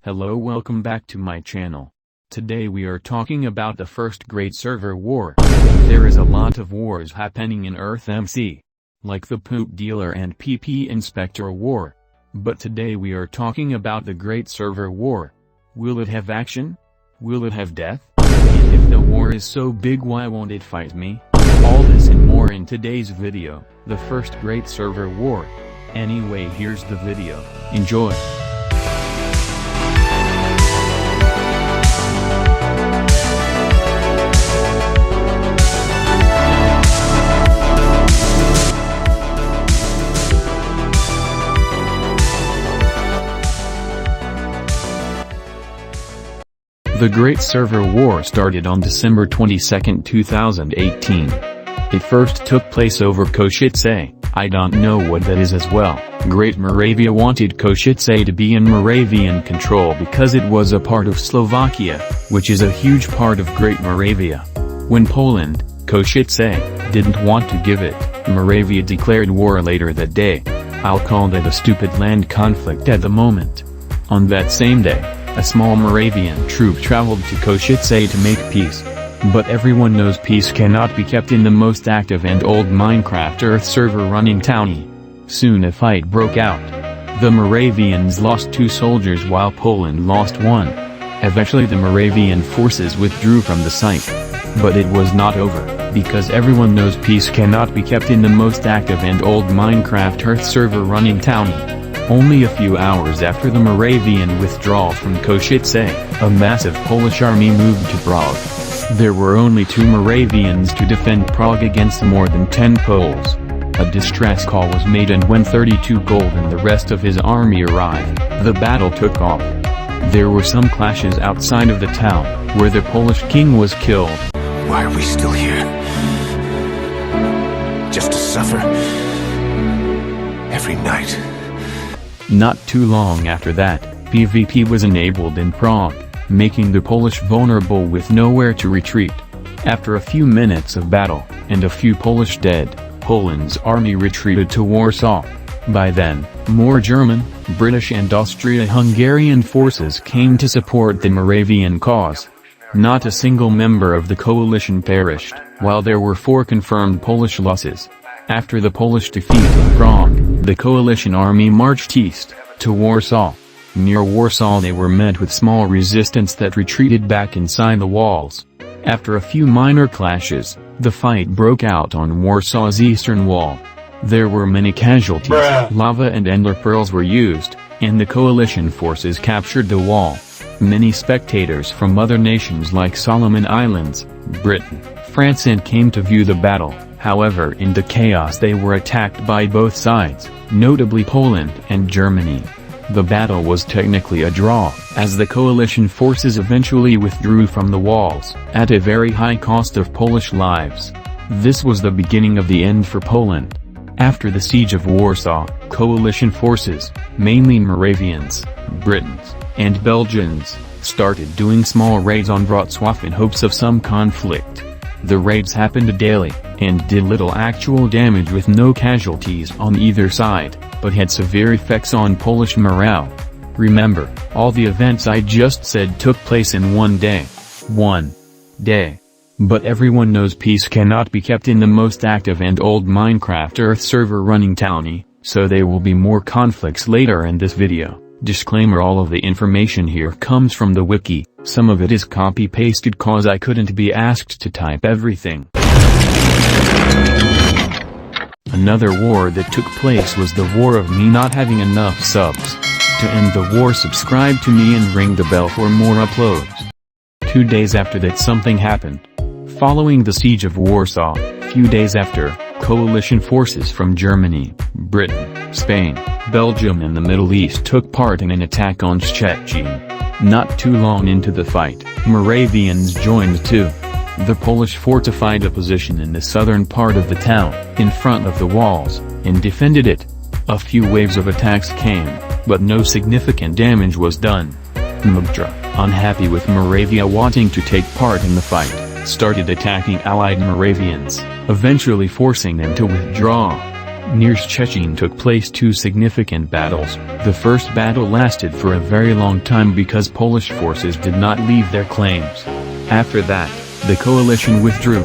Hello, welcome back to my channel. Today we are talking about the first great server war. There is a lot of wars happening in EarthMC, like the Poop Dealer and PP Inspector war. But today we are talking about the great server war. Will it have action? Will it have death? And if the war is so big, why won't it fight me? All this and more in today's video, the first great server war. Anyway, here's the video. Enjoy. The Great Server War started on December 22, 2018. It first took place over Košice. I don't know what that is as well. Great Moravia wanted Košice to be in Moravian control because it was a part of Slovakia, which is a huge part of Great Moravia. When Poland, Košice, didn't want to give it, Moravia declared war later that day. I'll call that a stupid land conflict at the moment. On that same day, a small Moravian troop traveled to Košice to make peace. But everyone knows peace cannot be kept in the most active and old Minecraft Earth server running townie. Soon a fight broke out. The Moravians lost 2 soldiers while Poland lost 1. Eventually the Moravian forces withdrew from the site. But it was not over, because everyone knows peace cannot be kept in the most active and old Minecraft Earth server running townie. Only a few hours after the Moravian withdrawal from Košice, a massive Polish army moved to Prague. There were only 2 Moravians to defend Prague against more than 10 Poles. A distress call was made, and when 32 gold and the rest of his army arrived, the battle took off. There were some clashes outside of the town, where the Polish king was killed. Why are we still here? Just to suffer? Every night. Not too long after that, PvP was enabled in Prague, making the Polish vulnerable with nowhere to retreat. After a few minutes of battle, and a few Polish dead, Poland's army retreated to Warsaw. By then, more German, British and Austria-Hungarian forces came to support the Moravian cause. Not a single member of the coalition perished, while there were 4 confirmed Polish losses. After the Polish defeat in Prague, the coalition army marched east, to Warsaw. Near Warsaw they were met with small resistance that retreated back inside the walls. After a few minor clashes, the fight broke out on Warsaw's eastern wall. There were many casualties, lava and ender pearls were used, and the coalition forces captured the wall. Many spectators from other nations like Solomon Islands, Britain, France came to view the battle. However, in the chaos they were attacked by both sides, notably Poland and Germany. The battle was technically a draw, as the coalition forces eventually withdrew from the walls, at a very high cost of Polish lives. This was the beginning of the end for Poland. After the siege of Warsaw, coalition forces, mainly Moravians, Britons, and Belgians, started doing small raids on Wrocław in hopes of some conflict. The raids happened daily, and did little actual damage with no casualties on either side, but had severe effects on Polish morale. Remember, all the events I just said took place in one day. But everyone knows peace cannot be kept in the most active and old Minecraft Earth server running townie, so there will be more conflicts later in this video. Disclaimer: all of the information here comes from the wiki, some of it is copy-pasted cause I couldn't be asked to type everything. Another war that took place was the war of me not having enough subs. To end the war, subscribe to me and ring the bell for more uploads. 2 days after that something happened. Following the siege of Warsaw, few days after, coalition forces from Germany, Britain, Spain, Belgium and the Middle East took part in an attack on Szczecin. Not too long into the fight, Moravians joined too. The Polish fortified a position in the southern part of the town, in front of the walls, and defended it. A few waves of attacks came, but no significant damage was done. Mugtra, unhappy with Moravia wanting to take part in the fight, started attacking allied Moravians, eventually forcing them to withdraw. Near Szczecin took place two significant battles. The first battle lasted for a very long time because Polish forces did not leave their claims. After that, the coalition withdrew.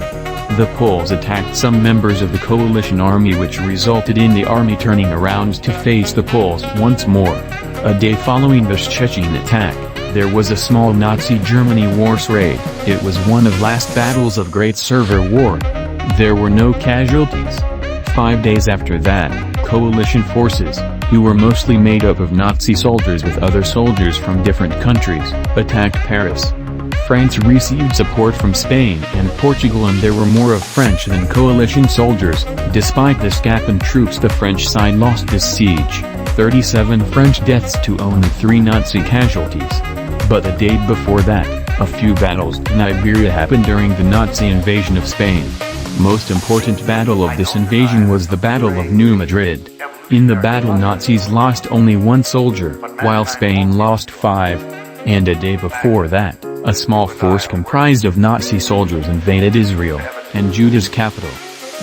The Poles attacked some members of the coalition army, which resulted in the army turning around to face the Poles once more. A day following the Szczecin attack, there was a small Nazi Germany Wars raid. It was one of last battles of Great Server War. There were no casualties. 5 days after that, coalition forces, who were mostly made up of Nazi soldiers with other soldiers from different countries, attacked Paris. France received support from Spain and Portugal, and there were more of French than coalition soldiers. Despite this gap in troops, the French side lost this siege, 37 French deaths to only 3 Nazi casualties. But the day before that, a few battles in Iberia happened during the Nazi invasion of Spain. Most important battle of this invasion was the Battle of New Madrid. In the battle, Nazis lost only 1 soldier, while Spain lost 5. And a day before that, a small force comprised of Nazi soldiers invaded Israel, and Judah's capital.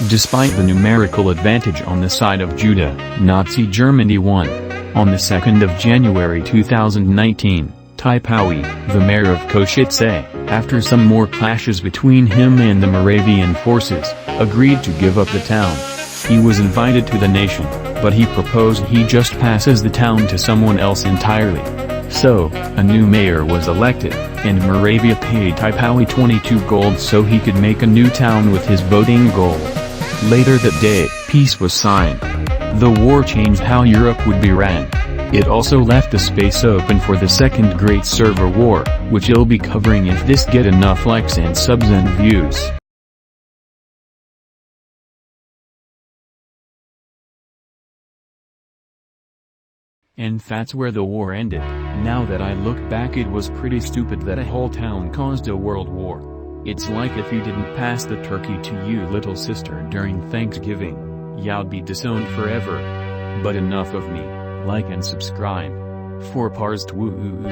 Despite the numerical advantage on the side of Judah, Nazi Germany won. On the 2nd of January 2019, Typowy, the mayor of Košice, after some more clashes between him and the Moravian forces, agreed to give up the town. He was invited to the nation, but he proposed he just passes the town to someone else entirely. So, a new mayor was elected, and Moravia paid Typowy 22 gold so he could make a new town with his voting gold. Later that day, peace was signed. The war changed how Europe would be ran. It also left the space open for the Second Great Server War, which I'll be covering if this get enough likes and subs and views. And that's where the war ended. Now that I look back, it was pretty stupid that a whole town caused a world war. It's like if you didn't pass the turkey to you little sister during Thanksgiving, you'd be disowned forever. But enough of me. Like and subscribe. For Parst Woo.